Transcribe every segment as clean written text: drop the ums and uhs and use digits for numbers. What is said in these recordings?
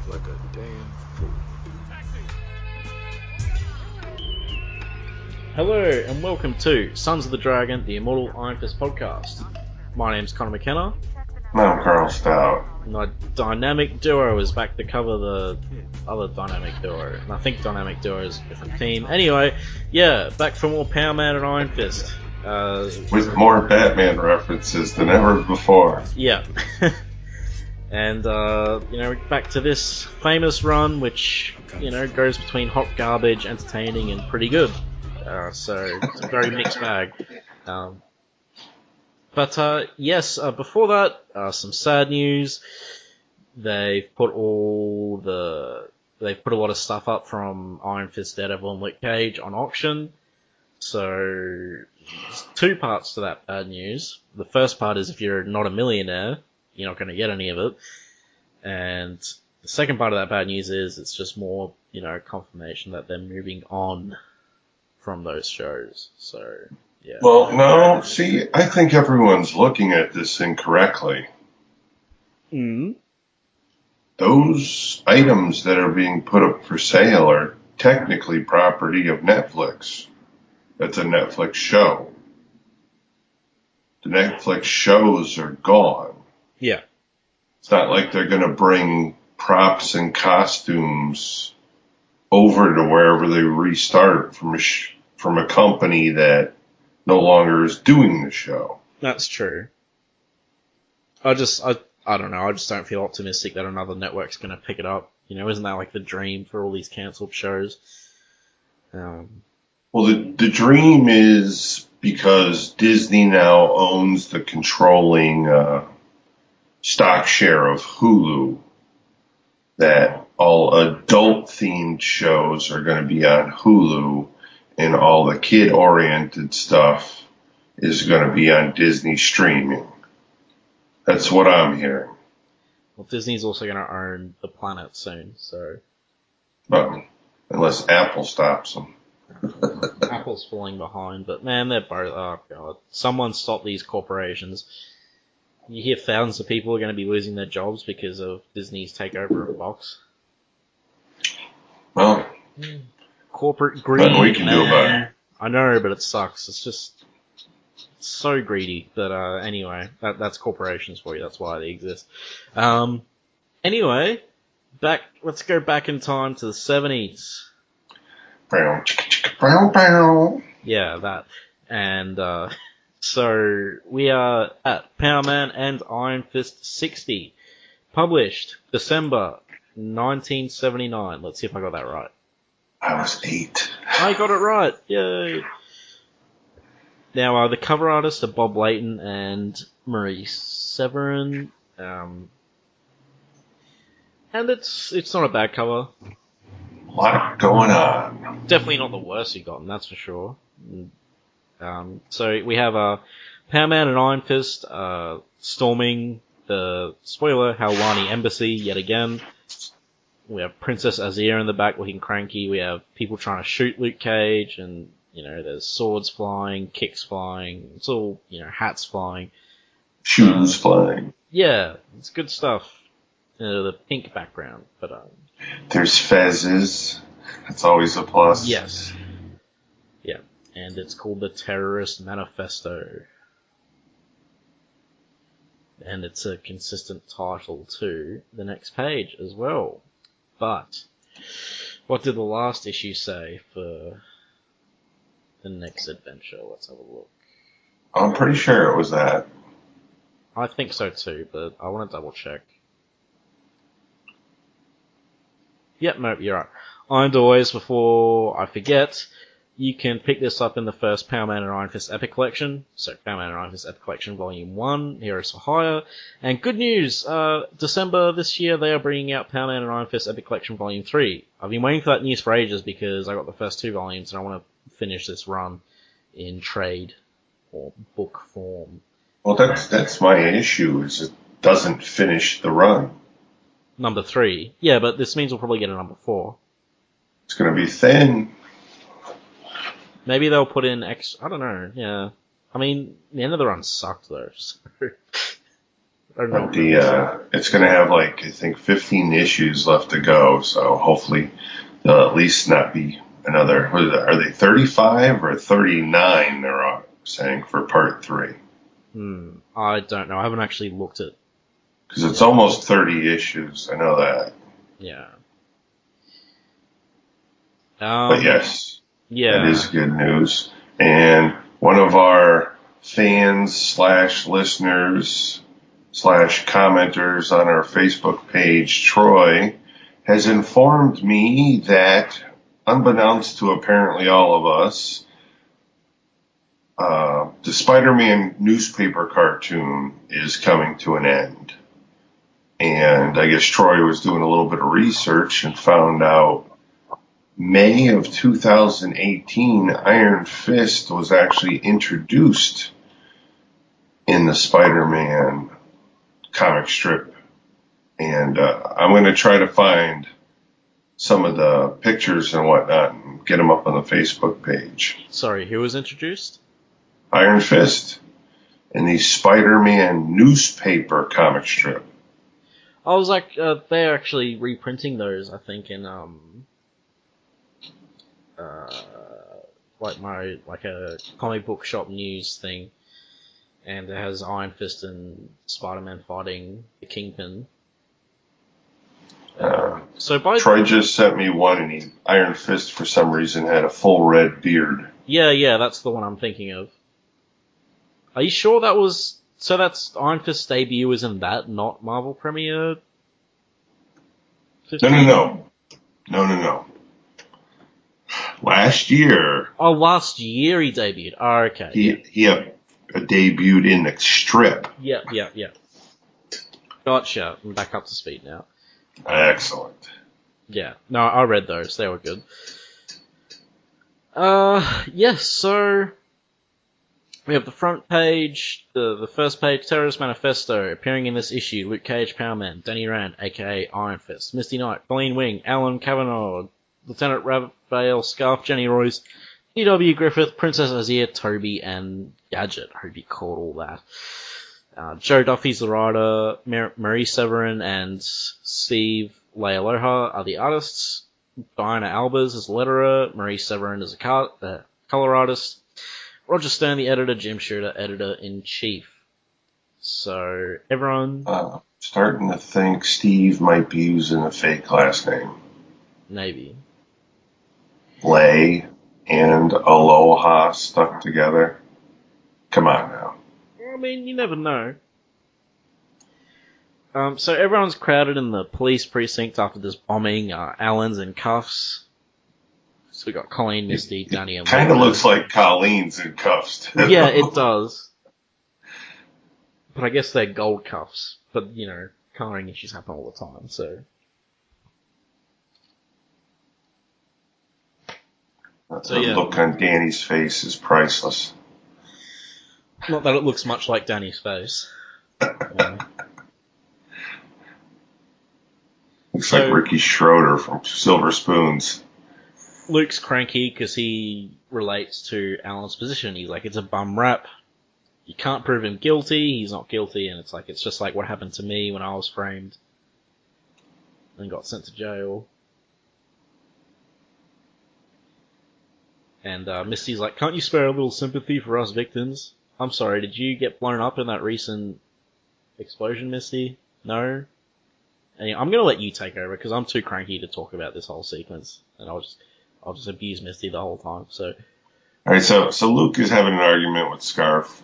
like a damn fool. Hello and welcome to Sons of the Dragon, the Immortal Iron Fist podcast. My name's Connor McKenna. I'm Karl Stout. My dynamic duo is back to cover the other dynamic duo. And I think dynamic duo is a different theme. Anyway, yeah, back for more Power Man and Iron Fist. With more Batman references than ever before. Yeah. And, back to this famous run, which, goes between hot garbage, entertaining, and pretty good. So, it's a very mixed bag. Before that, some sad news. They've put a lot of stuff up from Iron Fist, Daredevil, and Luke Cage on auction. So, there's two parts to that bad news. The first part is if you're not a millionaire, you're not going to get any of it. And the second part of that bad news is it's just more, confirmation that they're moving on from those shows. So, yeah. Well, no, see, I think everyone's looking at this incorrectly. Those items that are being put up for sale are technically property of Netflix. That's a Netflix show. The Netflix shows are gone. Yeah. It's not like they're going to bring props and costumes over to wherever they restart from a company that no longer is doing the show. That's true. I don't know. I just don't feel optimistic that another network's going to pick it up. Isn't that like the dream for all these cancelled shows? Well, the dream is because Disney now owns the controlling stock share of Hulu, that all adult-themed shows are going to be on Hulu, and all the kid-oriented stuff is going to be on Disney streaming. That's what I'm hearing. Well, Disney's also going to own the planet soon, so... But unless Apple stops them. Apple's falling behind, but man, they're both... Oh, God. Someone stop these corporations. You hear thousands of people are going to be losing their jobs because of Disney's takeover of Fox. Well... Corporate greed, nothing we can do about it. I know, but it sucks. It's just so greedy. But anyway, that's corporations for you. That's why they exist. Anyway, let's go back in time to the 70s. Yeah, that. And so we are at Power Man and Iron Fist 60, published December 1979. Let's see if I got that right. I was 8. I got it right. Yay. Now, the cover artists are Bob Layton and Marie Severin. And it's not a bad cover. A lot going on. Definitely not the worst you've gotten, that's for sure. So we have Power Man and Iron Fist storming the, spoiler, Helwani Embassy yet again. We have Princess Azir in the back looking cranky. We have people trying to shoot Luke Cage, and, there's swords flying, kicks flying. It's all, hats flying. Shoes flying. Yeah, it's good stuff. The pink background, but, there's fezzes. That's always a plus. Yes. Yeah. And it's called the Terrorist Manifesto. And it's a consistent title to the next page as well. But, what did the last issue say for the next adventure? Let's have a look. I'm pretty sure it was that. I think so too, but I want to double check. Yep, nope, you're right. And always, before I forget, you can pick this up in the first Power Man and Iron Fist Epic Collection. So, Power Man and Iron Fist Epic Collection Volume 1, Heroes for Hire. And good news, December this year, they are bringing out Power Man and Iron Fist Epic Collection Volume 3. I've been waiting for that news for ages because I got the first 2 volumes and I want to finish this run in trade or book form. Well, that's my issue, is it doesn't finish the run. Number 3. Yeah, but this means we'll probably get a number 4. It's going to be thin. Maybe they'll put in I don't know, yeah. I mean, the end of the run sucked though, so I don't know. But it's going to have I think 15 issues left to go. So hopefully there'll at least not be another. What is it, are they 35 or 39? They're saying for part 3. I don't know. I haven't actually looked at. Because it's almost 30 issues. I know that. Yeah. But yes, yeah, that is good news. And one of our fans / listeners / commenters on our Facebook page, Troy, has informed me that, unbeknownst to apparently all of us, the Spider-Man newspaper cartoon is coming to an end. And I guess Troy was doing a little bit of research and found out May of 2018, Iron Fist was actually introduced in the Spider-Man comic strip. And I'm going to try to find some of the pictures and whatnot and get them up on the Facebook page. Sorry, who was introduced? Iron Fist in the Spider-Man newspaper comic strip. I was like, they're actually reprinting those, I think, in a comic book shop news thing, and it has Iron Fist and Spider-Man fighting the Kingpin. Troy just sent me one, and Iron Fist for some reason had a full red beard. Yeah, that's the one I'm thinking of. Are you sure that was... So that's Iron Fist's debut was in that, not Marvel Premiere 15? No. Last year. Oh, last year he debuted. Oh, okay. He debuted in the strip. Yeah. Gotcha. I'm back up to speed now. Excellent. Yeah. No, I read those. They were good. Yes, so... We have the front page, the first page, Terrorist Manifesto. Appearing in this issue, Luke Cage, Power Man, Danny Rand, aka Iron Fist, Misty Knight, Colleen Wing, Alan Kavanaugh, Lieutenant Raphael Scarf, Jenny Royce, D.W. Griffith, Princess Azir, Toby, and Gadget. I hope you caught all that. Joe Duffy's the writer, Marie Severin and Steve Leialoha are the artists, Diana Albers is the letterer, Marie Severin is a color artist, Roger Stern, the editor, Jim Shooter, editor-in-chief. So, everyone... starting to think Steve might be using a fake last name. Maybe. Lay and Aloha stuck together. Come on now. I mean, you never know. So everyone's crowded in the police precinct after this bombing. Alan's in cuffs. So we got Colleen, Misty, Danny, and... Kind of looks like Colleen's in cuffs. Yeah, it does. But I guess they're gold cuffs. But, you know, colouring issues happen all the time, so... The look on Danny's face is priceless. Not that it looks much like Danny's face. Looks like Ricky Schroeder from Silver Spoons. Luke's cranky because he relates to Alan's position. He's like, it's a bum rap. You can't prove him guilty. He's not guilty. And it's just like what happened to me when I was framed and got sent to jail. And Misty's like, can't you spare a little sympathy for us victims? I'm sorry, did you get blown up in that recent explosion, Misty? No? And I'm gonna let you take over because I'm too cranky to talk about this whole sequence. And I'll just abuse Misty the whole time, so... Alright, so Luke is having an argument with Scarf,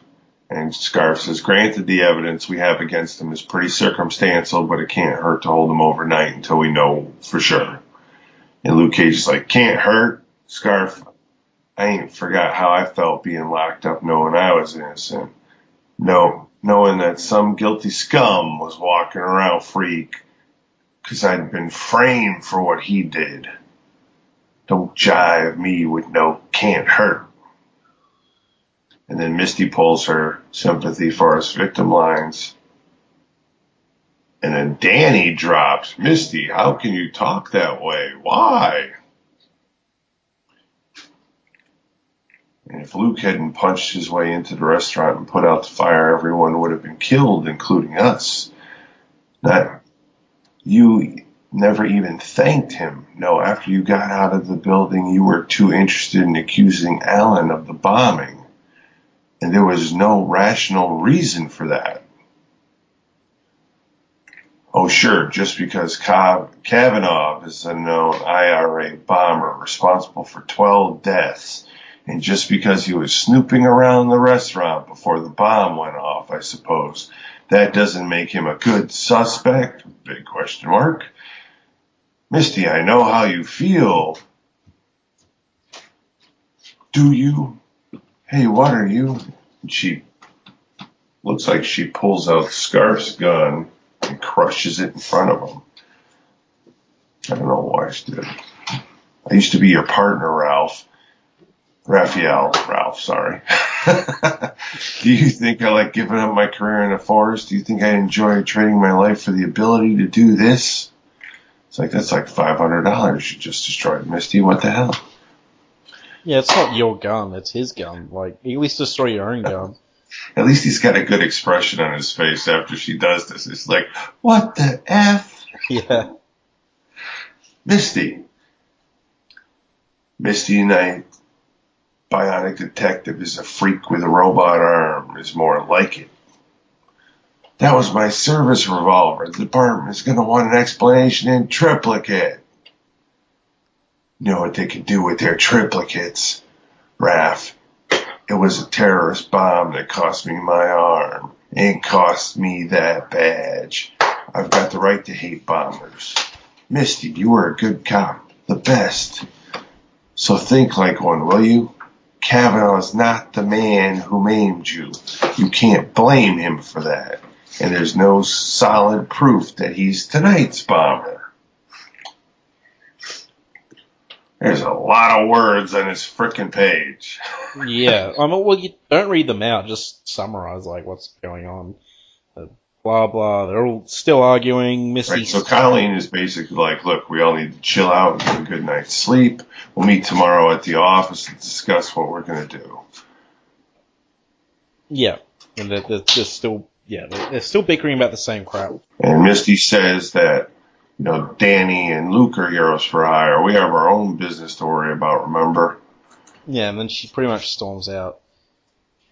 and Scarf says, granted the evidence we have against him is pretty circumstantial, but it can't hurt to hold him overnight until we know for sure. And Luke Cage is like, can't hurt? Scarf, I ain't forgot how I felt being locked up knowing I was innocent. No, knowing that some guilty scum was walking around free because I'd been framed for what he did. Don't jive me with no can't hurt. And then Misty pulls her sympathy for us victim lines. And then Danny drops, Misty, how can you talk that way? Why? And if Luke hadn't punched his way into the restaurant and put out the fire, everyone would have been killed, including us. Not you never even thanked him. No, after you got out of the building, you were too interested in accusing Alan of the bombing. And there was no rational reason for that. Oh, sure, just because Kavanaugh is a known IRA bomber responsible for 12 deaths, and just because he was snooping around the restaurant before the bomb went off, I suppose, that doesn't make him a good suspect? Big question mark. Misty, I know how you feel. Do you? Hey, what are you? And she looks like she pulls out Scarf's gun and crushes it in front of him. I don't know why she did. I used to be your partner, Ralph, sorry. Do you think I like giving up my career in the forest? Do you think I enjoy trading my life for the ability to do this? It's like, that's like $500 you just destroyed, Misty. What the hell? Yeah, it's not your gun, it's his gun. Like, at least destroy your own gun. At least he's got a good expression on his face after she does this. It's like, what the F? Yeah. Misty Knight, bionic detective, is a freak with a robot arm, is more like it. That was my service revolver. The department is going to want an explanation in triplicate. You know what they could do with their triplicates, Raph? It was a terrorist bomb that cost me my arm. It cost me that badge. I've got the right to hate bombers. Misty, you were a good cop. The best. So think like one, will you? Kavanaugh's not the man who maimed you. You can't blame him for that. And there's no solid proof that he's tonight's bomber. There's a lot of words on this frickin' page. Yeah. I mean, well, you don't read them out, just summarize, like, what's going on. Blah, blah. They're all still arguing. Misty. Right, so Colleen is basically like, look, we all need to chill out and get a good night's sleep. We'll meet tomorrow at the office and discuss what we're going to do. Yeah. And they're still, they're still bickering about the same crap. And Misty says that, you know, Danny and Luke are heroes for hire. We have our own business to worry about, remember? Yeah, and then she pretty much storms out.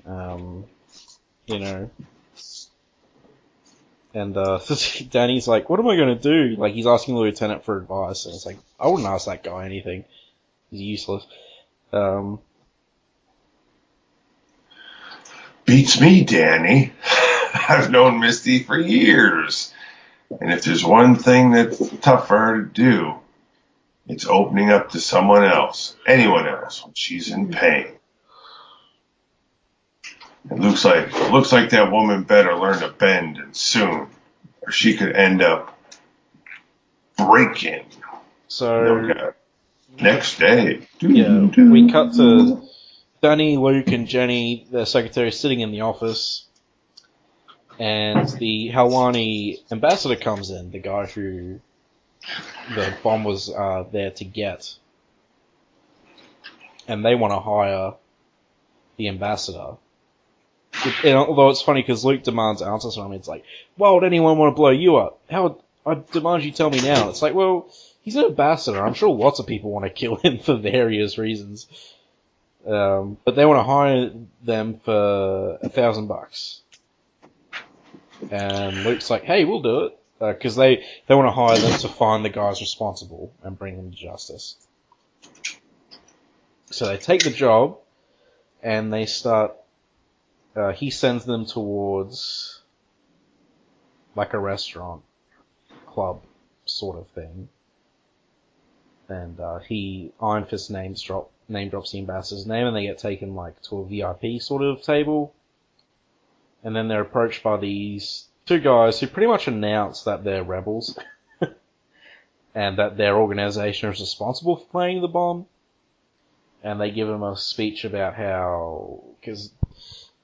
You know. And Danny's like, what am I going to do? Like, he's asking the lieutenant for advice, and it's like, I wouldn't ask that guy anything. He's useless. Beats me, Danny. I've known Misty for years. And if there's one thing that's tough for her to do, it's opening up to someone else, anyone else, when she's in pain. It looks like that woman better learn to bend, and soon, or she could end up breaking. So, next day. We cut to Danny, Luke, and Jenny, their secretary, sitting in the office, and the Helwani ambassador comes in, the guy who the bomb was there to get, and they want to hire the ambassador. And although it's funny because Luke demands answers from him, it's like, why would anyone want to blow you up? I demand you tell me now. It's like, well, he's an ambassador. I'm sure lots of people want to kill him for various reasons. But they want to hire them for $1,000. And Luke's like, hey, we'll do it. Because they want to hire them to find the guys responsible and bring them to justice. So they take the job, and they start... he sends them towards like a restaurant, club sort of thing. And Iron Fist name drops the ambassador's name, and they get taken like to a VIP sort of table. And then they're approached by these two guys who pretty much announce that they're rebels and that their organization is responsible for planting the bomb. And they give them a speech about how, because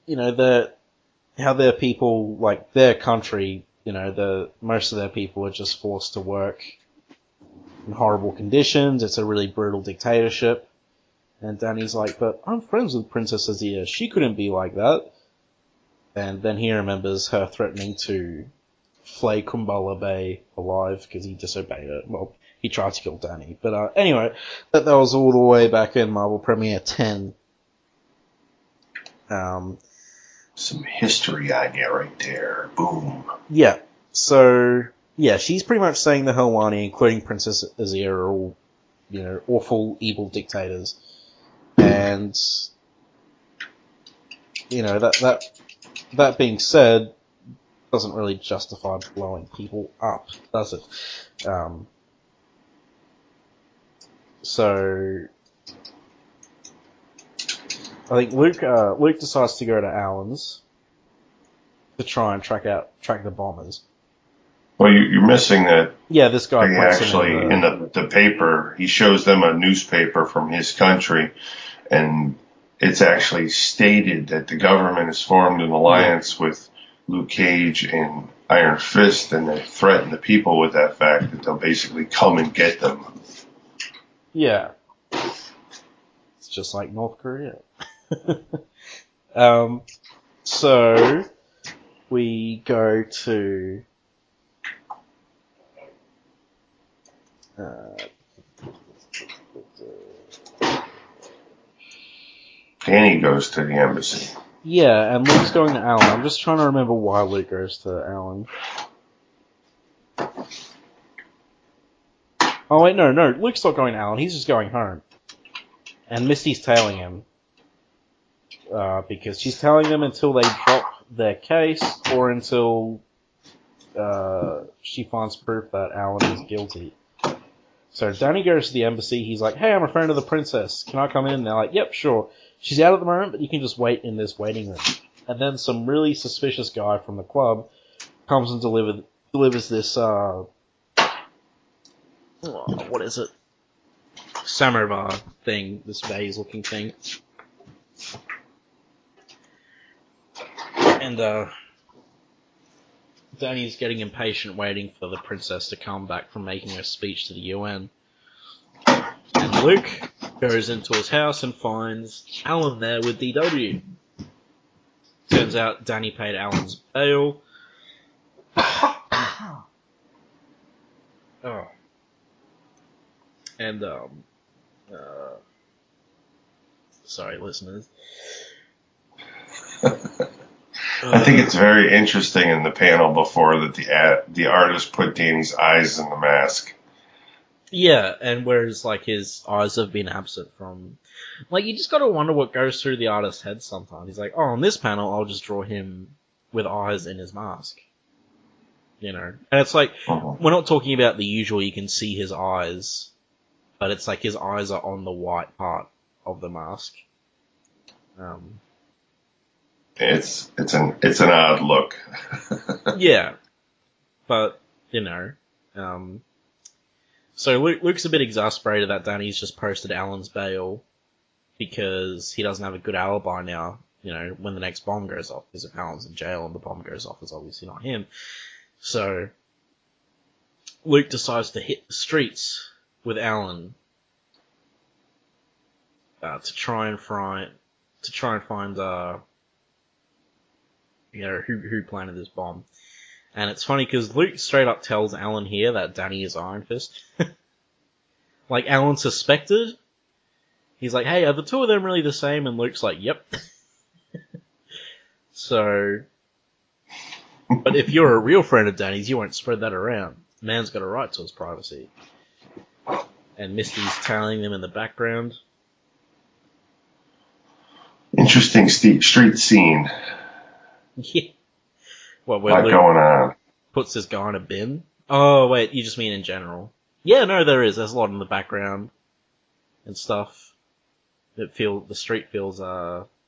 you know, how their people, like their country, you know, most of their people are just forced to work in horrible conditions. It's a really brutal dictatorship. And Danny's like, but I'm friends with Princess Azia. She couldn't be like that. And then he remembers her threatening to flay Kumbala Bay alive because he disobeyed her. Well, he tried to kill Danny. But anyway, that was all the way back in Marvel Premiere 10. Some history idea right there. Boom. Yeah. So, yeah, she's pretty much saying the Helwani, including Princess Azia, are all, awful, evil dictators. And, that being said, doesn't really justify blowing people up, does it? So, I think Luke decides to go to Alan's to try and track the bombers. Well, you're missing that. Yeah, this guy Actually, in the paper, he shows them a newspaper from his country, and it's actually stated that the government has formed an alliance with Luke Cage and Iron Fist, and they threaten the people with that fact that they'll basically come and get them. Yeah. It's just like North Korea. So, we go to... Danny goes to the embassy. Yeah, and Luke's going to Alan. I'm just trying to remember why Luke goes to Alan. Oh wait, no, Luke's not going to Alan, he's just going home. And Misty's tailing him. Because she's tailing them until they drop their case, or until she finds proof that Alan is guilty. So Danny goes to the embassy, he's like, hey, I'm a friend of the princess, can I come in? And they're like, yep, sure. She's out at the moment, but you can just wait in this waiting room. And then some really suspicious guy from the club comes and delivers this, what is it? Samovar thing, this vase looking thing. And, Danny's getting impatient waiting for the princess to come back from making her speech to the UN. And Luke goes into his house and finds Alan there with DW. Turns out Danny paid Alan's bail. Oh. And, sorry, listeners. I think it's very interesting in the panel before that the artist put Danny's eyes in the mask. Yeah, and whereas, like, his eyes have been absent from... Like, you just gotta wonder what goes through the artist's head sometimes. He's like, oh, on this panel, I'll just draw him with eyes in his mask. And it's like, we're not talking about the usual, you can see his eyes, but it's like his eyes are on the white part of the mask. It's an odd look. Yeah, but so Luke's a bit exasperated that Danny's just posted Alan's bail because he doesn't have a good alibi now. When the next bomb goes off, because if Alan's in jail and the bomb goes off, it's obviously not him. So Luke decides to hit the streets with Alan to try and find who planted this bomb. And it's funny because Luke straight up tells Alan here that Danny is Iron Fist. Like, Alan suspected. He's like, hey, are the two of them really the same? And Luke's like, yep. So, but if you're a real friend of Danny's, you won't spread that around. Man's got a right to his privacy. And Misty's tailing them in the background. Interesting street scene. Yeah. What, where Luke going on? Puts this guy in a bin? Oh, wait, you just mean in general. Yeah, no, there is. There's a lot in the background and stuff. The street feels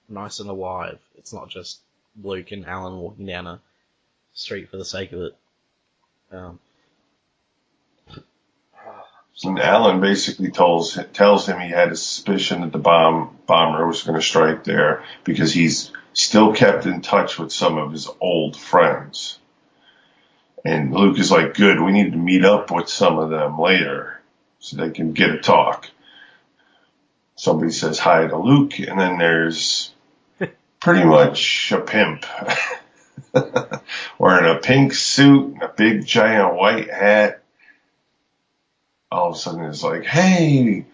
nice and alive. It's not just Luke and Alan walking down a street for the sake of it. And Alan basically tells him he had a suspicion that the bomber was going to strike there because he's still kept in touch with some of his old friends. And Luke is like, good, we need to meet up with some of them later so they can get a talk. somebody says hi to Luke, and then there's pretty much a pimp wearing a pink suit and a big giant white hat. All of a sudden it's like, hey,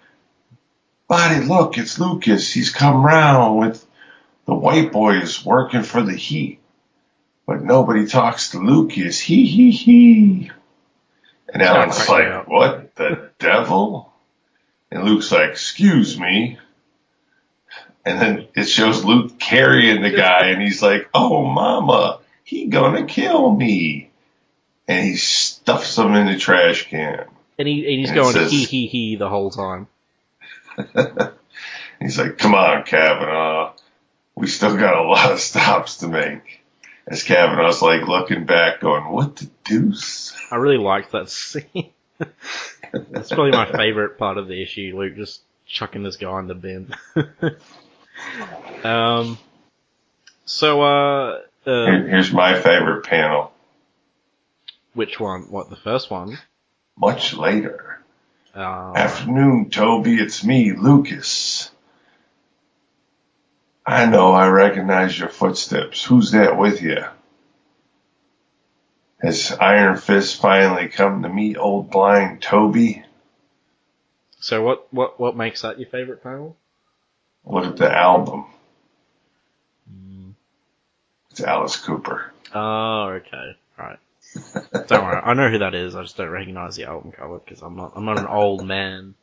buddy, look, it's Lucas. He's come round with the white boys working for the Heat. But nobody talks to Lucas. He. And Alan's like, what, the devil? And Luke's like, excuse me. And then it shows Luke carrying the guy, and he's like, oh, mama, he gonna kill me. And he stuffs him in the trash can. And he's going he the whole time. He's like, come on, Kavanaugh. We still got a lot of stops to make. As Kavanaugh's like looking back going, what the deuce? I really liked that scene. That's probably my favorite part of the issue, Luke just chucking this guy in the bin. Here's my favorite panel. Which one? What, the first one? Much later. Afternoon, Toby. It's me, Lucas. I know I recognize your footsteps. Who's that with you? Has Iron Fist finally come to meet old blind Toby? So what makes that your favorite panel? Look at the album. It's Alice Cooper. Oh, okay. Right. Don't worry. I know who that is. I just don't recognize the album cover because I'm not an old man.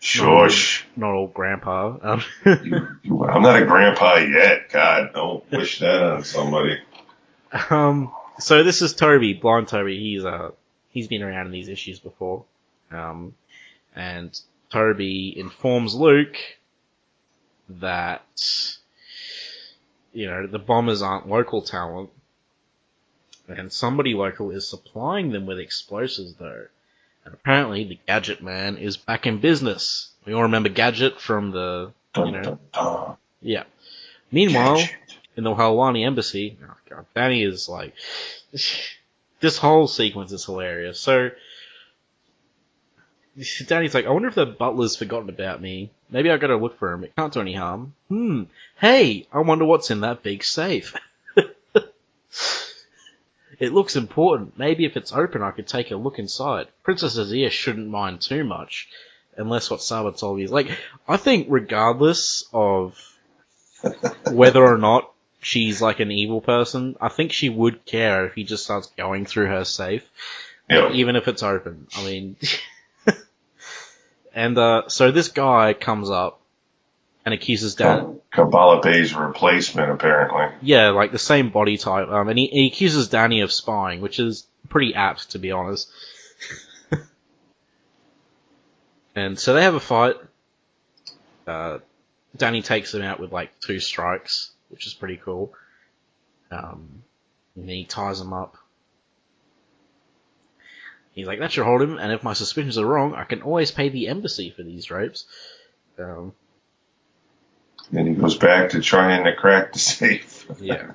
Shush. Not old grandpa. I'm not a grandpa yet. God, don't wish that on somebody. So this is Toby, blind Toby. He's been around in these issues before. And Toby informs Luke that, the bombers aren't local talent. And somebody local is supplying them with explosives, though. And apparently the Gadget Man is back in business. We all remember Gadget from the, Yeah. Meanwhile, Gadget. In the Hawani embassy, oh god, Danny is like, this whole sequence is hilarious. So, Danny's like, I wonder if the butler's forgotten about me. Maybe I gotta look for him. It can't do any harm. Hey, I wonder what's in that big safe. It looks important. Maybe if it's open, I could take a look inside. Princess Azia shouldn't mind too much. Unless what Saba told me is like, I think regardless of whether or not she's like an evil person, I think she would care if he just starts going through her safe. Yep. Even if it's open. I mean, and, so this guy comes up and accuses Danny. Kabbalah Bay's replacement, apparently. Yeah, like the same body type. And he accuses Danny of spying, which is pretty apt, to be honest. And so they have a fight. Danny takes him out with like 2 strikes, which is pretty cool. And then he ties him up. He's like, that should hold him, and if my suspicions are wrong, I can always pay the embassy for these ropes. Then he goes back to trying to crack the safe. Yeah.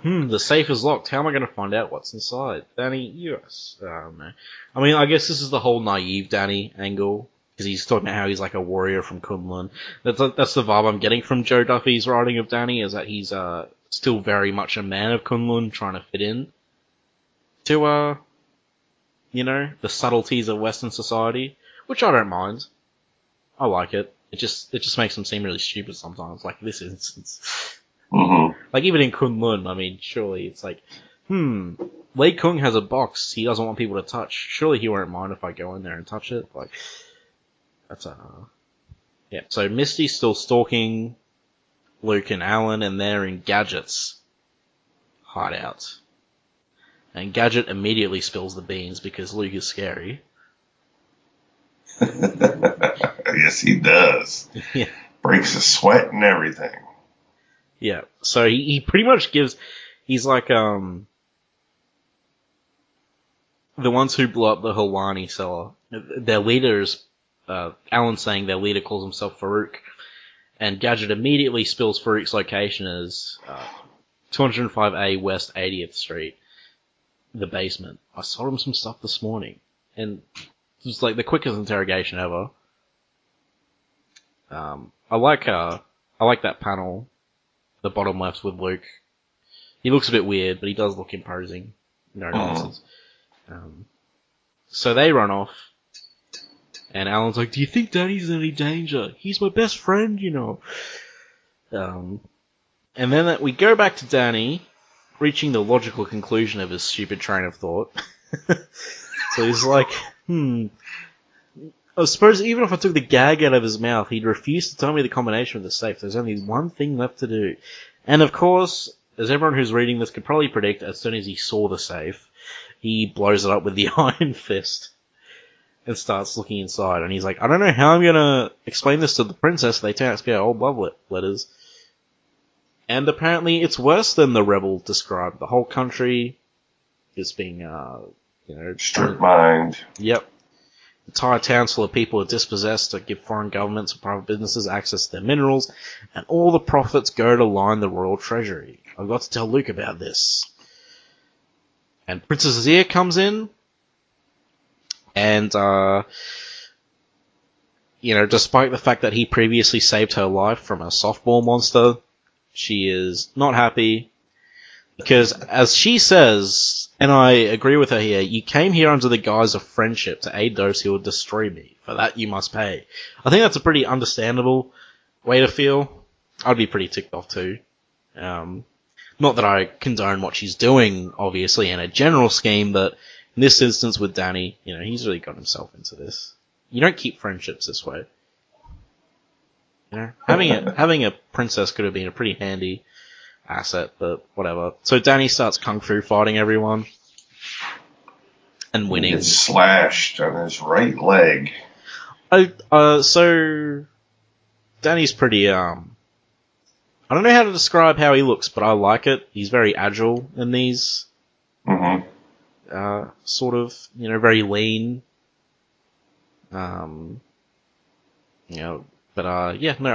The safe is locked. How am I going to find out what's inside? Danny, yes. No. I mean, I guess this is the whole naive Danny angle, because he's talking about how he's like a warrior from Kunlun. That's the vibe I'm getting from Joe Duffy's writing of Danny, is that he's still very much a man of Kunlun, trying to fit in to, the subtleties of Western society, which I don't mind. I like it. It just makes him seem really stupid sometimes, like this instance. Mm-hmm. Like even in Kunlun, I mean, surely it's like, Lei Kung has a box he doesn't want people to touch. Surely he won't mind if I go in there and touch it. Like, that's yeah. So Misty's still stalking Luke and Alan, and they're in Gadget's hideout. And Gadget immediately spills the beans because Luke is scary. Yes, he does. Yeah. Breaks a sweat and everything. Yeah. So he pretty much he's like, the ones who blew up the Hawani cellar. Their leaders, Alan saying their leader calls himself Farouk. And Gadget immediately spills Farouk's location as, 205A West 80th Street. The basement. I sold him some stuff this morning. And it was like the quickest interrogation ever. I like that panel, the bottom left with Luke. He looks a bit weird, but he does look imposing. No nonsense. So they run off, and Alan's like, "Do you think Daddy's in any danger? He's my best friend, you know." And then we go back to Danny, reaching the logical conclusion of his stupid train of thought. So he's like, I suppose even if I took the gag out of his mouth, he'd refuse to tell me the combination of the safe. There's only one thing left to do. And of course, as everyone who's reading this could probably predict, as soon as he saw the safe, he blows it up with the iron fist and starts looking inside. And he's like, I don't know how I'm gonna explain this to the princess. They turn out to be old love letters. And apparently it's worse than the rebel described. The whole country is being, strip mined. Yep. Entire towns full of people are dispossessed to give foreign governments and private businesses access to their minerals, and all the profits go to line the royal treasury. I've got to tell Luke about this. And Princess Azir comes in, and, despite the fact that he previously saved her life from a softball monster, she is not happy, because as she says, and I agree with her here, you came here under the guise of friendship to aid those who would destroy me. For that you must pay. I think that's a pretty understandable way to feel. I'd be pretty ticked off too. Not that I condone what she's doing, obviously, in a general scheme, but in this instance with Danny, he's really got himself into this. You don't keep friendships this way. Having a princess could have been a pretty handy asset, but whatever. So Danny starts kung fu fighting everyone and winning. He gets slashed on his right leg. So Danny's pretty I don't know how to describe how he looks, but I like it. He's very agile in these. Sort of, very lean. I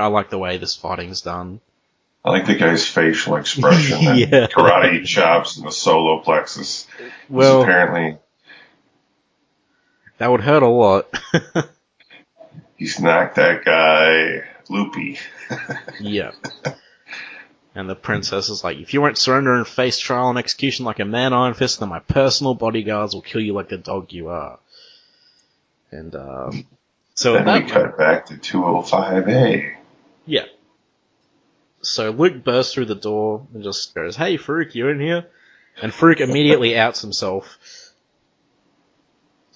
like the way this fighting's done. I like the guy's facial expression and karate chops in the solar plexus. Well, apparently that would hurt a lot. He's knocked that guy loopy. Yeah. And the princess is like, if you won't surrender and face trial and execution like a man Iron Fist, then my personal bodyguards will kill you like the dog you are. And so then we cut back to 205A. Yeah. So Luke bursts through the door and just goes, "Hey, Farouk, you in here?" And Farouk immediately outs himself.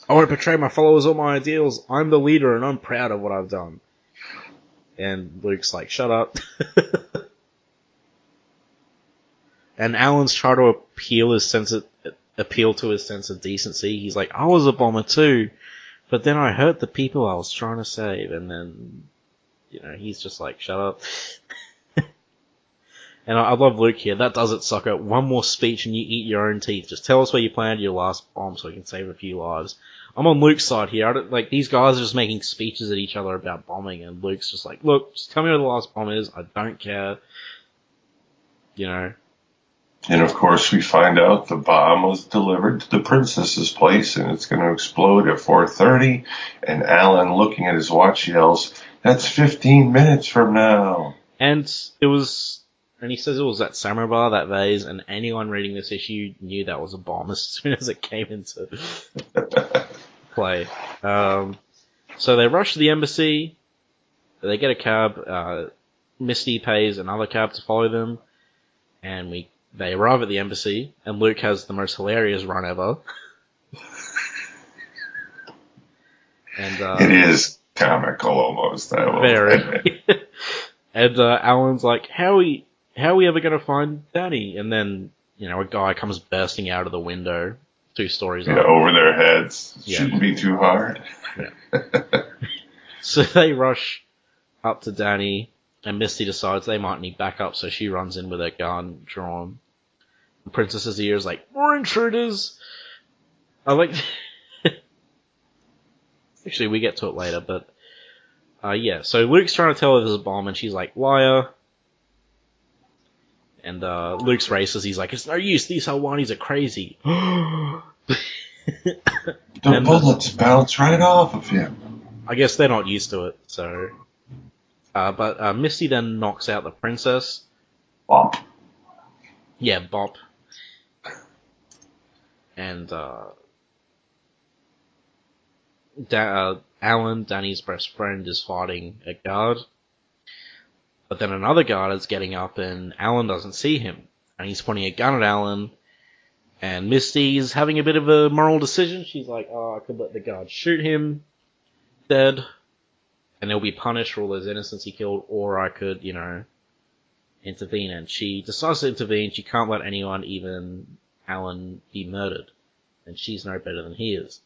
"I won't betray my followers or my ideals. I'm the leader and I'm proud of what I've done." And Luke's like, "Shut up." And Alan's trying to appeal to his sense of decency. He's like, "I was a bomber too, but then I hurt the people I was trying to save." And then, he's just like, "Shut up." And I love Luke here. That does it, sucker. One more speech and you eat your own teeth. Just tell us where you planted your last bomb so we can save a few lives. I'm on Luke's side here. These guys are just making speeches at each other about bombing, and Luke's just like, "Look, just tell me where the last bomb is. I don't care." And of course we find out the bomb was delivered to the princess's place and it's going to explode at 4:30. And Alan, looking at his watch, yells, "That's 15 minutes from now." And he says it was that samurai bar, that vase, and anyone reading this issue knew that was a bomb as soon as it came into play. So they rush to the embassy, they get a cab, Misty pays another cab to follow them, and they arrive at the embassy, and Luke has the most hilarious run ever. And it is comical almost. Very. And Alan's like, how are we ever going to find Danny? And then, a guy comes bursting out of the window 2 stories up. Over their heads. Shouldn't be too hard. Yeah. So they rush up to Danny, and Misty decides they might need backup, so she runs in with her gun drawn. The princess's ear is like, "More intruders!" Actually, we get to it later, but so Luke's trying to tell her there's a bomb, and she's like, "Liar." And Luke's racist. He's like, "It's no use. These Halwanis are crazy." The bullets bounce right off of him. I guess they're not used to it, so. But Misty then knocks out the princess. Bop. Yeah, Bop. And Alan, Danny's best friend, is fighting a guard. But then another guard is getting up and Alan doesn't see him. And he's pointing a gun at Alan. And Misty's having a bit of a moral decision. She's like, I could let the guard shoot him dead. And he'll be punished for all those innocents he killed. Or I could, intervene. And she decides to intervene. She can't let anyone, even Alan, be murdered. And she's no better than he is.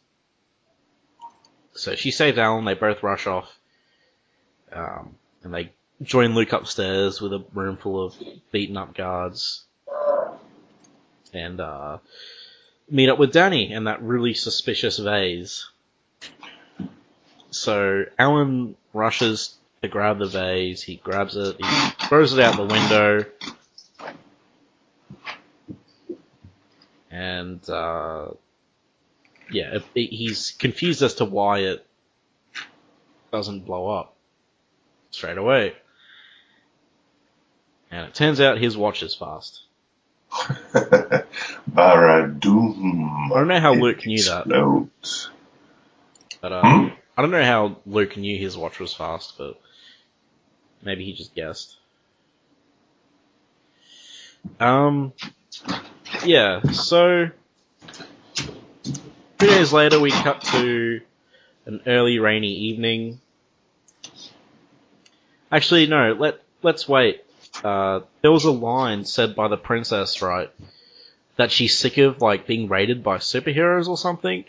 So she saves Alan. They both rush off. And they join Luke upstairs with a room full of beaten up guards. And meet up with Danny and that really suspicious vase. So Alan rushes to grab the vase. He grabs it. He throws it out the window. And he's confused as to why it doesn't blow up straight away. And it turns out his watch is fast. Baradoom. I don't know how Luke knew that. But I don't know how Luke knew his watch was fast, but maybe he just guessed. Yeah, so 3 days later we cut to an early rainy evening. Actually, no, let's wait. There was a line said by the princess, right, that she's sick of, being raided by superheroes or something.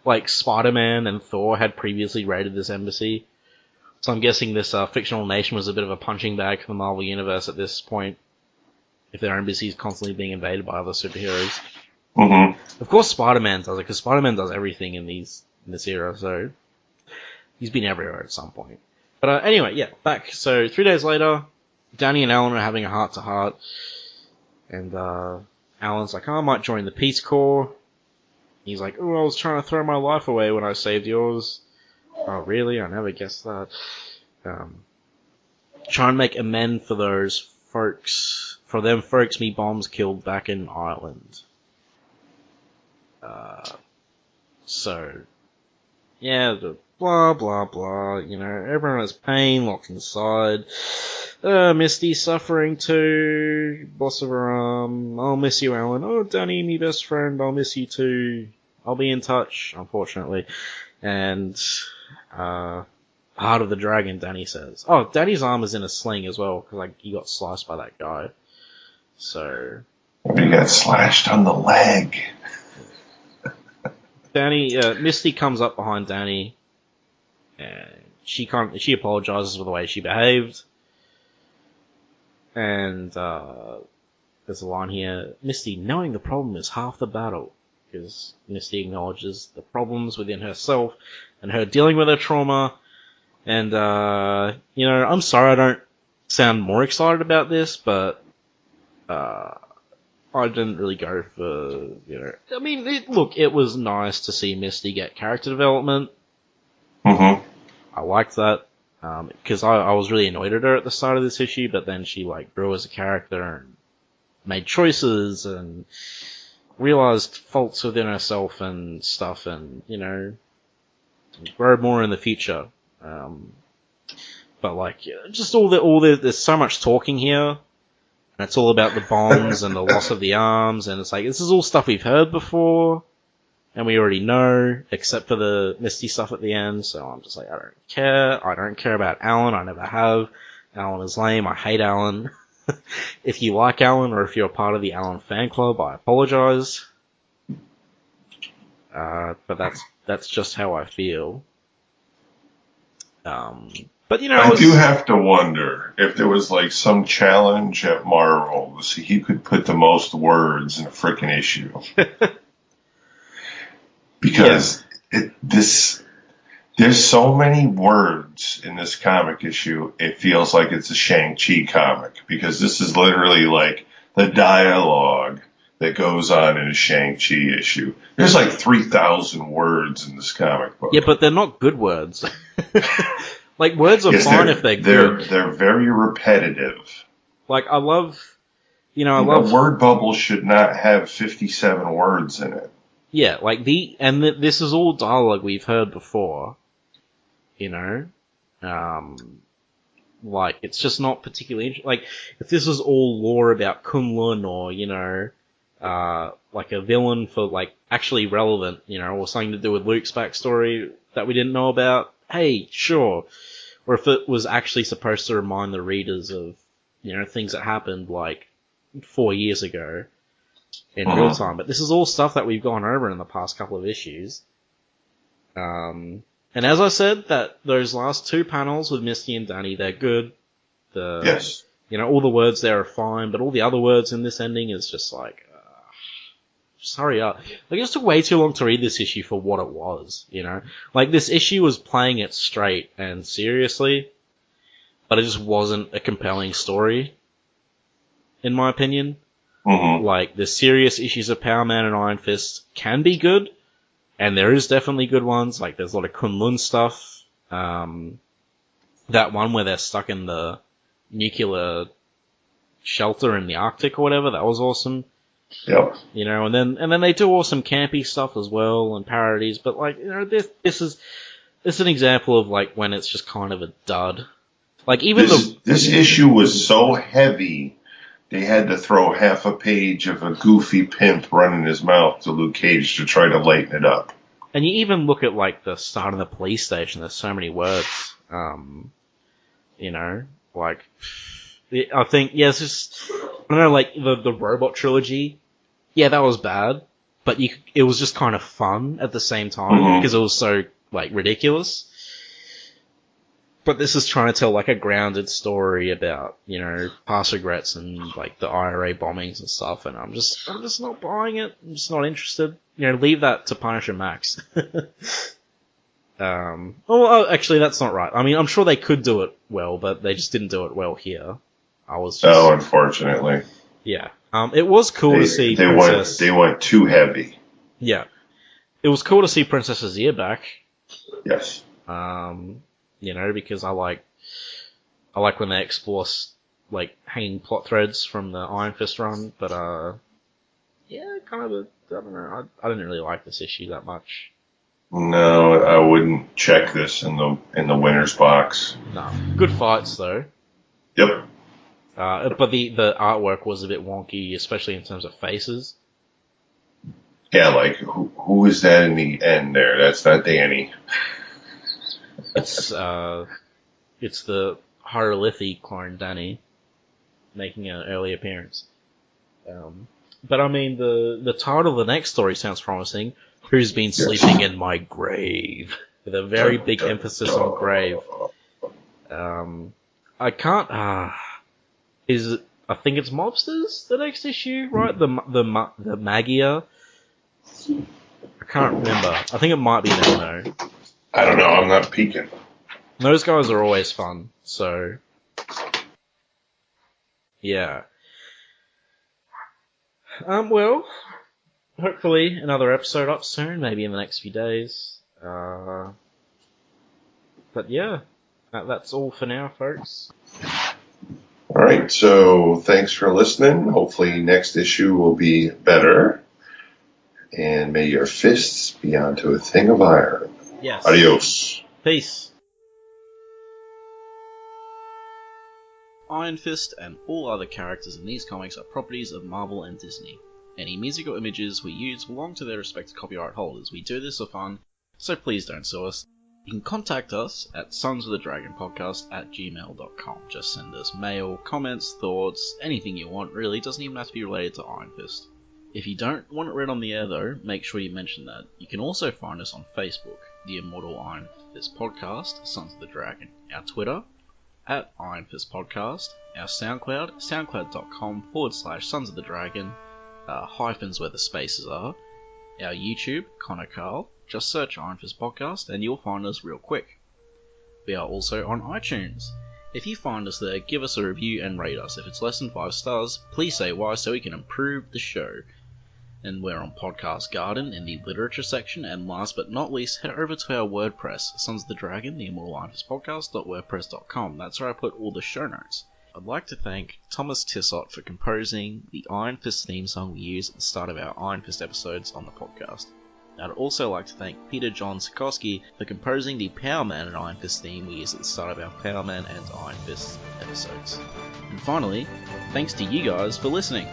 Like Spider-Man and Thor had previously raided this embassy. So I'm guessing this fictional nation was a bit of a punching bag for the Marvel Universe at this point, if their embassy is constantly being invaded by other superheroes. Mm-hmm. Of course Spider-Man does it, because Spider-Man does everything in this era, so he's been everywhere at some point. But anyway, yeah, back. So 3 days later, Danny and Alan are having a heart-to-heart, and Alan's like, I might join the Peace Corps. He's like, I was trying to throw my life away when I saved yours. Oh, really? I never guessed that. Try and make amends for those folks, me bombs killed back in Ireland. So, yeah, the blah, blah, blah, everyone has pain locked inside. Misty suffering too, boss of her arm, I'll miss you, Alan. Oh, Danny, me best friend, I'll miss you too. I'll be in touch, unfortunately. And, Heart of the Dragon, Danny says. Oh, Danny's arm is in a sling as well, because, he got sliced by that guy. So... He got slashed on the leg. Misty comes up behind Danny, and she apologizes for the way she behaved. And, there's a line here, Misty, knowing the problem is half the battle. Because Misty acknowledges the problems within herself and her dealing with her trauma. And, I'm sorry I don't sound more excited about this, but, I didn't really go for, I mean, it was nice to see Misty get character development. Mm-hmm. I liked that. Because I was really annoyed at her at the start of this issue, but then she, grew as a character and made choices and realized faults within herself and stuff and, grow more in the future. But just there's so much talking here, and it's all about the bombs and the loss of the arms, and it's this is all stuff we've heard before, and we already know, except for the Misty stuff at the end, so I'm just I don't care. I don't care about Alan, I never have. Alan is lame, I hate Alan. If you like Alan, or if you're a part of the Alan fan club, I apologize. But that's just how I feel. But I do have to wonder if there was some challenge at Marvel to see who could put the most words in a frickin' issue. Because there's so many words in this comic issue, it feels like it's a Shang-Chi comic. Because this is literally the dialogue that goes on in a Shang-Chi issue. There's 3,000 words in this comic book. Yeah, but they're not good words. Like, words are Yes, fine if they're good. They're very repetitive. Like, I love, Word bubbles should not have 57 words in it. yeah, like this is all dialogue we've heard before, you know? Like, it's just not particularly interesting. Like, if this was all lore about Kunlun or, like a villain for, like, actually relevant, or something to do with Luke's backstory that we didn't know about, hey, sure. Or if it was actually supposed to remind the readers of, things that happened, like, 4 years ago in real time. But this is all stuff that we've gone over in the past couple of issues. And as I said, that those last 2 panels with Misty and Danny, they're good. Yes. All the words there are fine, but all the other words in this ending is just like, just hurry up. Like, it just took way too long to read this issue for what it was, Like, this issue was playing it straight and seriously, but it just wasn't a compelling story, in my opinion. Like, the serious issues of Power Man and Iron Fist can be good, and there is definitely good ones. Like, there's a lot of Kunlun stuff. That one where they're stuck in the nuclear shelter in the Arctic or whatever, that was awesome. Yep. And then they do awesome campy stuff as well and parodies, but like, this is an example of like when it's just kind of a dud. Like, even this issue was so heavy, they had to throw half a page of a goofy pimp running his mouth to Luke Cage to try to lighten it up. And you even look at like the start of the police station, there's so many words, like, I think, yeah, it's just, I don't know, like, the robot trilogy, yeah, that was bad, but it was just kind of fun at the same time, because it was so, like, ridiculous. But this is trying to tell, like, a grounded story about, past regrets and, like, the IRA bombings and stuff, and I'm just not buying it. I'm just not interested. Leave that to Punisher Max. Actually, that's not right. I mean, I'm sure they could do it well, but they just didn't do it well here. Unfortunately. Yeah. It was cool to see Princess... They went too heavy. Yeah. It was cool to see Princess Azir back. Yes. Because I like when they explore, like, hanging plot threads from the Iron Fist run, but, yeah, kind of I don't know, I didn't really like this issue that much. No, I wouldn't check this in the winner's box. No. Good fights, though. Yep. But the artwork was a bit wonky, especially in terms of faces. Yeah, like, who is that in the end there? That's not Danny. It's the Hieroglyphy clone Danny making an early appearance. But I mean, the title of the next story sounds promising. Who's been sleeping in my grave? With a very big emphasis on grave. I can't. I think it's Mobsters, the next issue, right? The Magia. I can't remember. I think it might be them though. I don't know. I'm not peeking. Those guys are always fun. So, yeah. Well, hopefully another episode up soon, maybe in the next few days. But yeah, that's all for now, folks. All right, so thanks for listening. Hopefully next issue will be better. And may your fists be onto a thing of iron. Yes. Adios. Peace. Iron Fist and all other characters in these comics are properties of Marvel and Disney. Any music or images we use belong to their respective copyright holders. We do this for fun, so please don't sue us. You can contact us at sonsofthedragonpodcast@gmail.com. Just send us mail, comments, thoughts, anything you want really. It doesn't even have to be related to Iron Fist. If you don't want it read on the air though, make sure you mention that. You can also find us on Facebook, the Immortal Iron Fist Podcast, Sons of the Dragon. Our Twitter, at Iron Fist Podcast. Our SoundCloud, soundcloud.com/Sons of the Dragon, hyphens where the spaces are. Our YouTube, Connor and Karl. Just search Iron Fist Podcast and you'll find us real quick. We are also on iTunes. If you find us there, give us a review and rate us. If it's less than 5 stars, please say why so we can improve the show. and we're on Podcast Garden in the literature section. And last but not least, head over to our WordPress, Sons of the Dragon, the Immortal Iron Fist Podcast.wordpress.com. That's where I put all the show notes. I'd like to thank Thomas Tissot for composing the Iron Fist theme song we use at the start of our Iron Fist episodes on the podcast. I'd also like to thank Peter John Sikorsky for composing the Power Man and Iron Fist theme we use at the start of our Power Man and Iron Fist episodes. And finally, thanks to you guys for listening.